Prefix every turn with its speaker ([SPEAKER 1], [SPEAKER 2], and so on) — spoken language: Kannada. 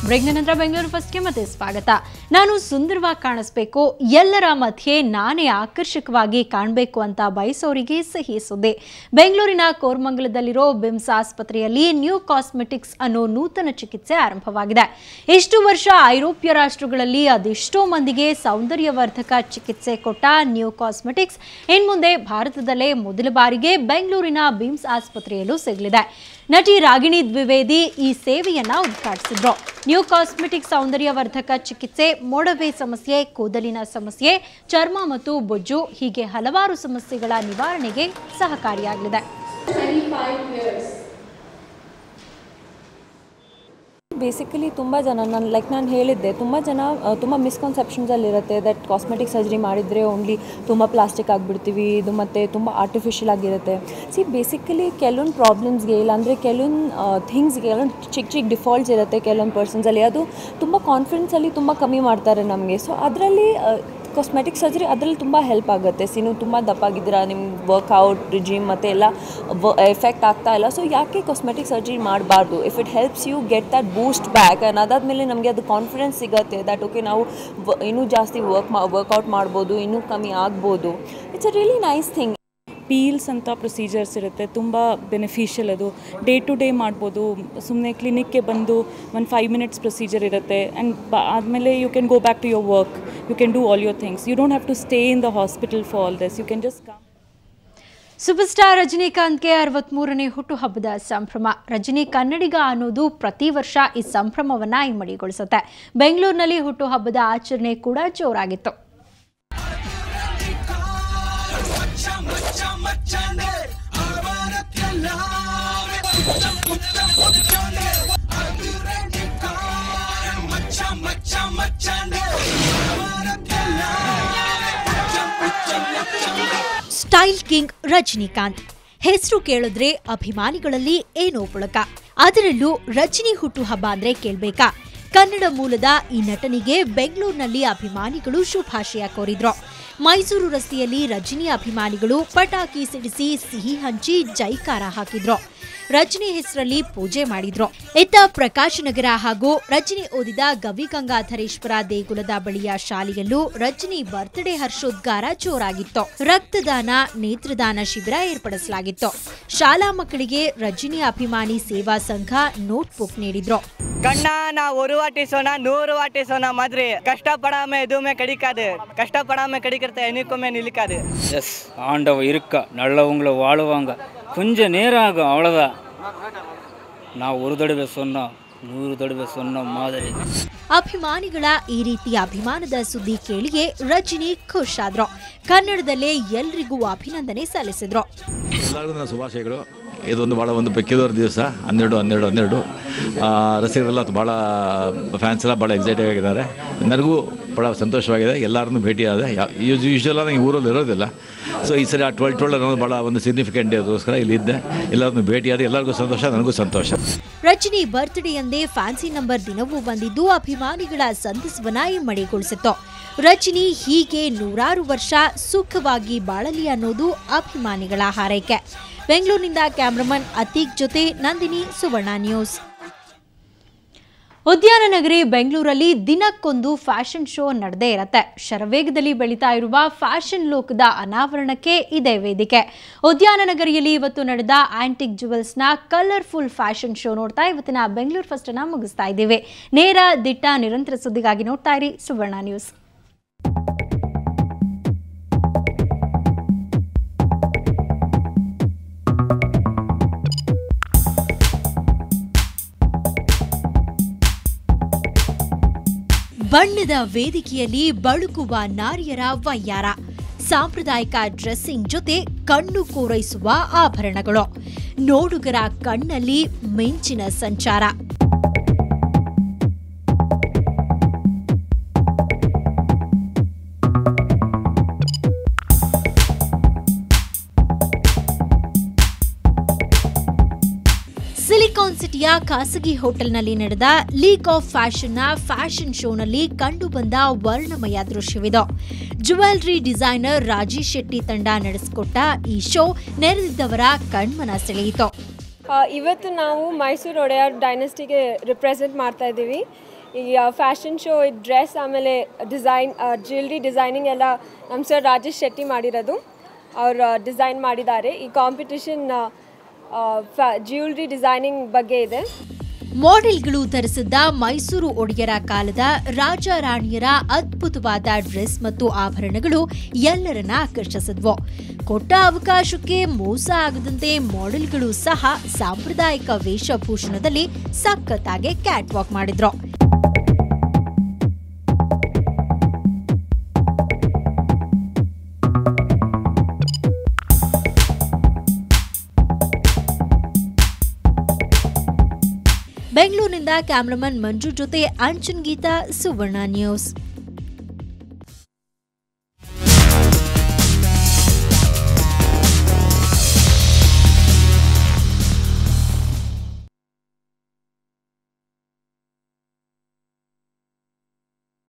[SPEAKER 1] ಬ್ರೇಕ್ ನಂತರ ಬೆಂಗಳೂರು ಫಸ್ಟ್ಗೆ ಮತ್ತೆ ಸ್ವಾಗತ. ನಾನು ಸುಂದರವಾಗಿ ಕಾಣಿಸಬೇಕು, ಎಲ್ಲರ ಮಧ್ಯೆ ನಾನೇ ಆಕರ್ಷಕವಾಗಿ ಕಾಣಬೇಕು ಅಂತ ಬಯಸೋರಿಗೆ ಸಿಹಿ ಸುದ್ದಿ. ಬೆಂಗಳೂರಿನ ಕೋರಮಂಗಲದಲ್ಲಿರೋ ಬಿಮ್ಸ್ ಆಸ್ಪತ್ರೆಯಲ್ಲಿ ನ್ಯೂ ಕಾಸ್ಮೆಟಿಕ್ಸ್ ಅನ್ನೋ ನೂತನ ಚಿಕಿತ್ಸೆ ಆರಂಭವಾಗಿದೆ. ಇಷ್ಟು ವರ್ಷ ಐರೋಪ್ಯ ರಾಷ್ಟ್ರಗಳಲ್ಲಿ ಅದೆಷ್ಟೋ ಮಂದಿಗೆ ಸೌಂದರ್ಯವರ್ಧಕ ಚಿಕಿತ್ಸೆ ಕೊಟ್ಟ ನ್ಯೂ ಕಾಸ್ಮೆಟಿಕ್ಸ್ ಇನ್ಮುಂದೆ ಭಾರತದಲ್ಲೇ ಮೊದಲ ಬಾರಿಗೆ ಬೆಂಗಳೂರಿನ ಬಿಮ್ಸ್ ಆಸ್ಪತ್ರೆಯಲ್ಲೂ ಸಿಗಲಿದೆ. ನಟಿ ರಾಗಿಣಿ ದ್ವಿವೇದಿ ಈ ಸೇವೆಯನ್ನ ಉದ್ಘಾಟಿಸಿದ್ರು. ನ್ಯೂ ಕಾಸ್ಮೆಟಿಕ್ ಸೌಂದರ್ಯವರ್ಧಕ ಚಿಕಿತ್ಸೆ ಮೊಡವೆ ಸಮಸ್ಯೆ, ಕೂದಲಿನ ಸಮಸ್ಯೆ, ಚರ್ಮ ಮತ್ತು ಬೊಜ್ಜು ಹೀಗೆ ಹಲವಾರು ಸಮಸ್ಯೆಗಳ ನಿವಾರಣೆಗೆ ಸಹಕಾರಿಯಾಗಲಿದೆ.
[SPEAKER 2] ಬೇಸಿಕಲಿ ತುಂಬ ಜನ ನಾನು ಹೇಳಿದ್ದೆ, ತುಂಬ ಜನ ತುಂಬ ಮಿಸ್ಕನ್ಸೆಪ್ಷನ್ಸಲ್ಲಿರುತ್ತೆ ದಟ್ ಕಾಸ್ಮೆಟಿಕ್ ಸರ್ಜರಿ ಮಾಡಿದರೆ ಓನ್ಲಿ ತುಂಬ ಪ್ಲಾಸ್ಟಿಕ್ ಆಗಿಬಿಡ್ತೀವಿ, ಇದು ಮತ್ತು ತುಂಬ ಆರ್ಟಿಫಿಷಿಯಲ್ ಆಗಿರುತ್ತೆ. ಬೇಸಿಕಲಿ ಕೆಲವೊಂದು ಪ್ರಾಬ್ಲಮ್ಸ್ಗೆ ಇಲ್ಲಾಂದರೆ ಕೆಲವೊಂದು ಥಿಂಗ್ಸ್ಗೆ ಕೆಲವೊಂದು ಚಿಕ್ಕ ಡಿಫಾಲ್ಟ್ಸ್ ಇರುತ್ತೆ ಕೆಲವೊಂದು ಪರ್ಸನ್ಸಲ್ಲಿ, ಅದು ತುಂಬ ಕಾನ್ಫಿಡೆನ್ಸಲ್ಲಿ ತುಂಬ ಕಮ್ಮಿ ಮಾಡ್ತಾರೆ ನಮಗೆ. ಸೊ ಅದರಲ್ಲಿ ಕಾಸ್ಮೆಟಿಕ್ ಸರ್ಜರಿ ಅದರಲ್ಲಿ ತುಂಬ ಹೆಲ್ಪ್ ಆಗುತ್ತೆ. ನೀವು ತುಂಬ ದಪ್ಪಾಗಿದ್ದೀರಾ, ನಿಮ್ಮ ವರ್ಕೌಟ್ ಜಿಮ್ ಮತ್ತು ಎಲ್ಲ ಎಫೆಕ್ಟ್ ಆಗ್ತಾ ಇಲ್ಲ, ಸೊ ಯಾಕೆ ಕಾಸ್ಮೆಟಿಕ್ ಸರ್ಜರಿ ಮಾಡಬಾರ್ದು? If it helps you get that boost back and ಅದಾದಮೇಲೆ ನಮಗೆ ಅದು ಕಾನ್ಫಿಡೆನ್ಸ್ ಸಿಗುತ್ತೆ ದಟ್ ಓಕೆ ನಾವು ಇನ್ನೂ ಜಾಸ್ತಿ ವರ್ಕೌಟ್ ಮಾಡ್ಬೋದು, ಇನ್ನೂ ಕಮ್ಮಿ ಆಗ್ಬೋದು. It's a really nice thing.
[SPEAKER 3] Peel's ಅಂತ ಪ್ರೊಸೀಜರ್ಸ್ ಇರುತ್ತೆ, ತುಂಬ ಬೆನಿಫಿಷಿಯಲ್. ಅದು ಡೇ ಟು ಡೇ ಮಾಡ್ಬೋದು. ಸುಮ್ಮನೆ ಕ್ಲಿನಿಕ್ಗೆ ಬಂದು ಒಂದು 5 minutes ಪ್ರೊಸೀಜರ್ ಇರುತ್ತೆ ಆ್ಯಂಡ್ ಆದಮೇಲೆ you can go back to your work, you can do all your things. You don't have to stay in the hospital for all this, you can just come.
[SPEAKER 1] Super star ರಜನಿಕಾಂತ್ಗೆ 63ನೇ ಹುಟ್ಟುಹಬ್ಬದ ಸಂಭ್ರಮ. ರಜನಿ ಕನ್ನಡಿಗ ಅನ್ನೋದು ಪ್ರತಿ ವರ್ಷ ಈ ಸಂಭ್ರಮವನ್ನು ಇಮ್ಮಡಿಗೊಳಿಸುತ್ತೆ. ಬೆಂಗಳೂರಿನಲ್ಲಿ ಹುಟ್ಟುಹಬ್ಬದ ಆಚರಣೆ ಕೂಡ ಜೋರಾಗಿತ್ತು. ಸ್ಟೈಲ್ ಕಿಂಗ್ ರಜನಿಕಾಂತ್ ಹೆಸರು ಕೇಳಿದ್ರೆ ಅಭಿಮಾನಿಗಳಲ್ಲಿ ಏನೋ ಪುಳಕ. ಅದರಲ್ಲೂ ರಜನಿ ಹುಟ್ಟುಹಬ್ಬ ಅಂದ್ರೆ ಕೇಳ್ಬೇಕಾ? ಕನ್ನಡ ಮೂಲದ ಈ ನಟನಿಗೆ ಬೆಂಗಳೂರಿನಲ್ಲಿ ಅಭಿಮಾನಿಗಳು ಶುಭಾಶಯ ಕೋರಿದ್ರು. ಮೈಸೂರು ರಸ್ತೆಯಲ್ಲಿ ರಜನಿ ಅಭಿಮಾನಿಗಳು ಪಟಾಕಿ ಸಿಡಿಸಿ ಸಿಹಿ ಹಂಚಿ ಜೈಕಾರ ಹಾಕಿದ್ರು. ರಜನಿ ಹೆಸರಲ್ಲಿ ಪೂಜೆ ಮಾಡಿದ್ರು. ಇತ್ತ ಪ್ರಕಾಶ್ ನಗರ ಹಾಗೂ ರಜನಿ ಓದಿದ ಗವಿಗಂಗಾಧರೇಶ್ವರ ದೇಗುಲದ ಬಳಿಯ ಶಾಲೆಯಲ್ಲೂ ರಜನಿ ಬರ್ತ್ಡೇ ಹರ್ಷೋದ್ಗಾರ ಜೋರಾಗಿತ್ತು. ರಕ್ತದಾನ, ನೇತ್ರದಾನ ಶಿಬಿರ ಏರ್ಪಡಿಸಲಾಗಿತ್ತು. ಶಾಲಾ ಮಕ್ಕಳಿಗೆ ರಜನಿ ಅಭಿಮಾನಿ ಸೇವಾ ಸಂಘ ನೋಟ್ಬುಕ್ ನೀಡಿದ್ರು.
[SPEAKER 4] கண்ணான ஒரு வாட்டி சொன்னா 100 வாட்டி சொன்ன மாதிரி கஷ்டப்படாம எதுவுமே கிடைக்காது, கஷ்டப்படாம கிடைக்கிறது என்னைக்குமே நிலைக்காது.
[SPEAKER 5] எஸ், ஆண்டவ இருக்கா, நல்லவங்கள வாழுவாங்க, கொஞ்சம் நேரம் ஆகும், அவ்வளோதான். நான் ஒரு தடவை சொன்னா 100 தடவை சொன்ன மாதிரி.
[SPEAKER 1] ಅಭಿಮಾನಿಗಳ ಈ ರೀತಿಯ ಅಭಿಮಾನದ ಸುದ್ದಿ ಕೇಳಿಯೇ ರಜನಿ ಖುಷಾದ್ರು. ಕನ್ನಡದಲ್ಲೇ ಎಲ್ರಿಗೂ ಅಭಿನಂದನೆ ಸಲ್ಲಿಸಿದ್ರು.
[SPEAKER 6] ಎಲ್ಲರಿಗೂ ನನ್ನ ಶುಭಾಶಯಗಳು. ಇದೊಂದು ಭಾಳ ಒಂದು ಬೆಕ್ಕಿದವರ ದಿವಸ. 12 ರಸಿಕರೆಲ್ಲ ಭಾಳ ಫ್ಯಾನ್ಸ್ ಎಲ್ಲ ಭಾಳ ಎಕ್ಸೈಟೆಡ್ ಆಗಿದ್ದಾರೆ. ನನಗೂ ಭಾಳ ಸಂತೋಷವಾಗಿದೆ. ಎಲ್ಲರನ್ನೂ ಭೇಟಿಯಾದೆ. ಯೂಶ್ವಲ್ ನನಗೆ ಊರಲ್ಲಿ ಇರೋದಿಲ್ಲ, ಸೊ ಈ ಸರಿ 12 ಅನ್ನೋದು ಭಾಳ ಒಂದು ಸಿಗ್ನಿಫಿಕೆಂಟ್ ಡೇ, ಅದಕ್ಕೋಸ್ಕರ ಇಲ್ಲಿದ್ದೆ. ಎಲ್ಲರನ್ನೂ ಭೇಟಿಯಾದೆ. ಎಲ್ಲರಿಗೂ ಸಂತೋಷ, ನನಗೂ ಸಂತೋಷ.
[SPEAKER 1] ರಜನಿ ಬರ್ತ್ಡೇ ಎಂದೇ ಫ್ಯಾನ್ಸಿ ನಂಬರ್ ದಿನವೂ ಬಂದಿದ್ದು ಅಭಿಮಾನಿಗಳ ಸಂತಸವನ್ನ ಇಮ್ಮಡಿಗೊಳಿಸಿತ್ತು. ರಜನಿ ಹೀಗೆ 100 ವರ್ಷ ಸುಖವಾಗಿ ಬಾಳಲಿ ಅನ್ನೋದು ಅಭಿಮಾನಿಗಳ ಹಾರೈಕೆ. ಬೆಂಗಳೂರಿನಿಂದ ಕ್ಯಾಮರಾಮನ್ ಅತೀಕ್ ಜೊತೆ ನಂದಿನಿ, ಸುವರ್ಣ ನ್ಯೂಸ್. ಉದ್ಯಾನ ನಗರಿ ಬೆಂಗಳೂರಲ್ಲಿ ದಿನಕ್ಕೊಂದು ಫ್ಯಾಷನ್ ಶೋ ನಡೆದೇ ಇರುತ್ತೆ. ಶರವೇಗದಲ್ಲಿ ಬೆಳೀತಾ ಇರುವ ಫ್ಯಾಷನ್ ಲೋಕದ ಅನಾವರಣಕ್ಕೆ ಇದೇ ವೇದಿಕೆ. ಉದ್ಯಾನ ನಗರಿಯಲ್ಲಿ ಇವತ್ತು ನಡೆದ ಆಂಟಿಕ್ ಜುವೆಲ್ಸ್ನ ಕಲರ್ಫುಲ್ ಫ್ಯಾಷನ್ ಶೋ ನೋಡ್ತಾ ಇವತ್ತಿನ ಬೆಂಗಳೂರು ಫಸ್ಟ್ ಅನ್ನ ಮುಗಿಸ್ತಾ ಇದ್ದೀವಿ. ನೇರ, ದಿಟ್ಟ, ನಿರಂತರ ಸುದ್ದಿಗಾಗಿ ನೋಡ್ತಾ ಇರಿ ಸುವರ್ಣ ನ್ಯೂಸ್. ಬಣ್ಣದ ವೇದಿಕೆಯಲ್ಲಿ ಬಳುಕುವ ನಾರಿಯರ ವಯ್ಯಾರ, ಸಾಂಪ್ರದಾಯಿಕ ಡ್ರೆಸ್ಸಿಂಗ್ ಜೊತೆ ಕಣ್ಣು ಕೋರೈಸುವ ಆಭರಣಗಳು, ನೋಡುಗರ ಕಣ್ಣಲ್ಲಿ ಮಿಂಚಿನ ಸಂಚಾರ. ಸಿಲಿಕಾನ್ ಸಿಟಿಯ ಖಾಸಗಿ ಹೋಟೆಲ್ನಲ್ಲಿ ನಡೆದ ಲೀಗ್ ಆಫ್ ಫ್ಯಾಷನ್ನ ಫ್ಯಾಷನ್ ಶೋನಲ್ಲಿ ಕಂಡುಬಂದ ವರ್ಣಮಯ ದೃಶ್ಯವಿದು. ಜ್ಯುವೆಲರಿ ಡಿಸೈನರ್ ರಾಜೇಶ್ ಶೆಟ್ಟಿ ತಂಡ ನಡೆಸಿಕೊಟ್ಟ ಈ ಶೋ ನೆರೆದಿದ್ದವರ ಕಣ್ಮನ ಸೆಳೆಯಿತು.
[SPEAKER 7] ಇವತ್ತು ನಾವು ಮೈಸೂರು ಒಡೆಯರ್ ಡೈನೆಸ್ಟಿಗೆ ರಿಪ್ರೆಸೆಂಟ್ ಮಾಡ್ತಾ ಇದ್ದೀವಿ. ಈ ಫ್ಯಾಷನ್ ಶೋ, ಈ ಡ್ರೆಸ್, ಆಮೇಲೆ ಜ್ಯುವೆಲ್ರಿ ಡಿಸೈನಿಂಗ್ ಎಲ್ಲ ನಮ್ಮ ಸರ್ ರಾಜೇಶ್ ಶೆಟ್ಟಿ ಮಾಡಿರೋದು. ಅವರು ಡಿಸೈನ್ ಮಾಡಿದ್ದಾರೆ. ಈ ಕಾಂಪಿಟಿಷನ್ ಜ್ಯುವೆಲ್ರಿ ಡಿಸೈನಿಂಗ್ ಬಗ್ಗೆ ಇದೆ.
[SPEAKER 1] ಮಾಡೆಲ್ಗಳು ಧರಿಸಿದ್ದ ಮೈಸೂರು ಒಡೆಯರ ಕಾಲದ ರಾಜ ರಾಣಿಯರ ಅದ್ಭುತವಾದ ಡ್ರೆಸ್ ಮತ್ತು ಆಭರಣಗಳು ಎಲ್ಲರನ್ನ ಆಕರ್ಷಿಸಿದ್ವು. ಕೊಟ್ಟ ಅವಕಾಶಕ್ಕೆ ಮೋಸ ಆಗದಂತೆ ಮಾಡೆಲ್ಗಳು ಸಹ ಸಾಂಪ್ರದಾಯಿಕ ವೇಷಭೂಷಣದಲ್ಲಿ ಸಖತ್ತಾಗಿ ಕ್ಯಾಟ್ ವಾಕ್ ಮಾಡಿದ್ರು. ಬೆಂಗಳೂರಿನಿಂದ ಕ್ಯಾಮರಾಮನ್ ಮಂಜು ಜೊತೆ ಅಂಚನ್ ಗೀತಾ, ಸುವರ್ಣ ನ್ಯೂಸ್.